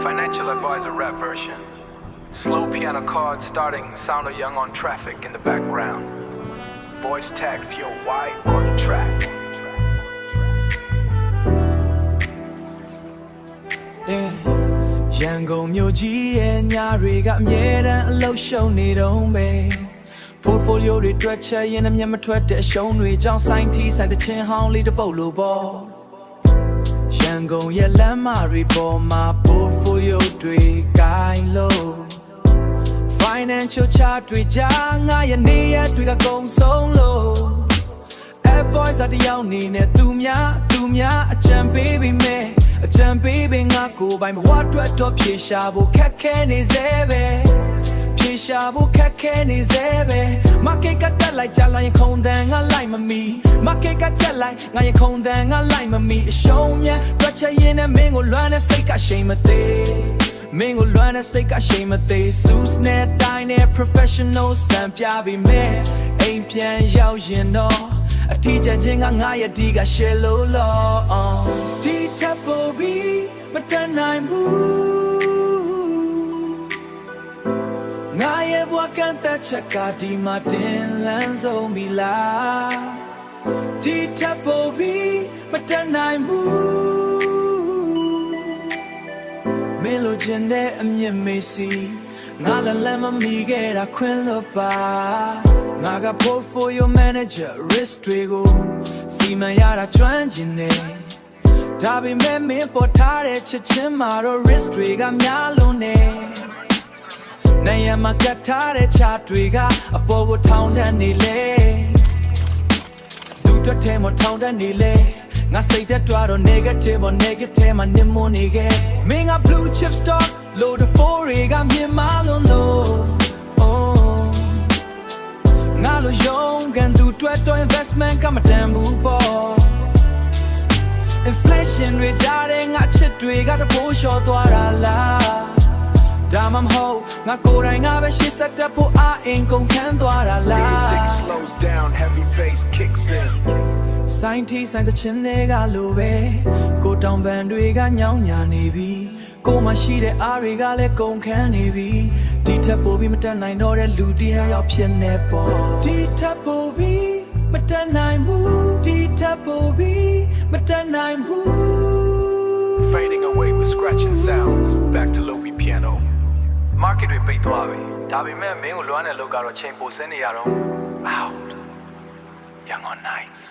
Financial advisor rap version. Slow piano chords starting, sound of young on traffic in the background. Voice tag feel wide on the track. Yangon မြို့ကြီးရဲ့ညတွေကအမြဲတမ်းအလုပ်ရှုံနေတော့ပဲ portfolio တွေတွက်ချက်ရင်အမျက်မထွက်တဲ့အရှုံးတွေကြောင့်စိုင်းထီးဆိုင်တဲ့ချင်းဟောင်းလေးတစ်ပုတ်လိုပေါ့ရန်ကုန်ရဲ့လမ်းမတွေပေါ်မှာ portfolio တွေကိုင်းလို့ financial chart တွေကြားငါရဲ့နေရတွေကကုန်ဆုံးလို့ voice အတယောက်နေနဲ့သူများအကြံပေးပြီးမဲ့အကြံပေးပင်ငါကိုပိုင်ဘဝအတွက်တော့ဖြေရှာဖို့ခက်ခဲနေစေပဲဖြေရှာဖို့ခက်ခဲနေစေပဲ market ကတက်လိုက်ကြလိုက်ရင်ခုံတန်ငါလိုက်မမီ market ကချက်လိုက်ငါရင်ခုံတန်ငါလိုက်မမီအရှုံးမြန်တွက်ချက်ရင်နဲ့မင်းကိုလွမ်းတဲ့စိတ်ကရှိန်မသေးမင်းကိုလွမ်းတဲ့စိတ်ကရှိန်မသေး Suits နဲ့တိုင်းနဲ့ professional စံပြပြီးမဲ့အိမ်ပြန်ရောက်ရင်တော့အထီးကျချင်းကငါရဲ့ဒီကရှယ်လို့လောဒီထပ်ဖို့ပြီးမတန်နိုင်ဘူးငါရဲ့ဘဝကန်တဲ့ချက်ကဒီမှာတင်လန်းဆုံးပြီလားဒီထပ်ဖို့ပြီးမတန်နိုင်ဘူးမင်းလိုချင်တဲ့အမြင့်မေးစီငါလည်းမမီခဲ့တာခွင့်လို့ပါငါက portfolio manager risk တွေကိုစီမံရတာကျွမ်းကျင်နေဒါပေမဲ့မင်းပေါ်ထားတဲ့ချစ်ချင်းမှာတော့ risk တွေကများလွန်းနေနိုင်ရမှာကတ်ထားတဲ့ချာတွေကအပေါ်ကိုထောင်တန်းနေလေသူတို့ထဲမှာထောင်တန်းနေလေငါစိတ်တက်တော့ negative or negative မှာနေမနေခဲ့မင်းက blue chip stock load the four တွေကမြင်မလုံးလို့ငါလိုရုံးကန်သူတွဲတော့ investment ကမတန်ဘူးပေါ့ inflation တွေကြားတဲ့ငါချစ်တွေကတပိုးလျှော်သွားတာလားဒါမှမဟုတ်ငါကိုယ်တိုင်ငါပဲရှစ်ဆက်တက်ဖို့အားအင်ကုန်ခန်းသွားတာလား Music slows down, heavy bass kicks in. စိုင်းထီးဆိုင်တဲ့ချင်းတွေကလိုပဲကိုတောင်ပန်တွေကညောင်းညာနေပြီကိုမရှိတဲ့အားတွေကလည်းကုန်ခန်းနေပြီဒီထပ်ပို့ပြီးမတက်နိုင်တော့တဲ့လူတယောက်ဖြစ်နေပေါ့ဒီထပ်ပို့ပြီးမတက်နိုင်ဘူးဒီထပ်ပို့ပြီးမတက်နိုင်ဘူး Fading away with scratching sounds. Back to Lofi piano. Market တွေပိတ်သွားပြီဒါပေမဲ့မင်းကိုလွမ်းတဲ့လောက်ကတော့ချိန်ပိုစင်းနေရတော့ out Young on nights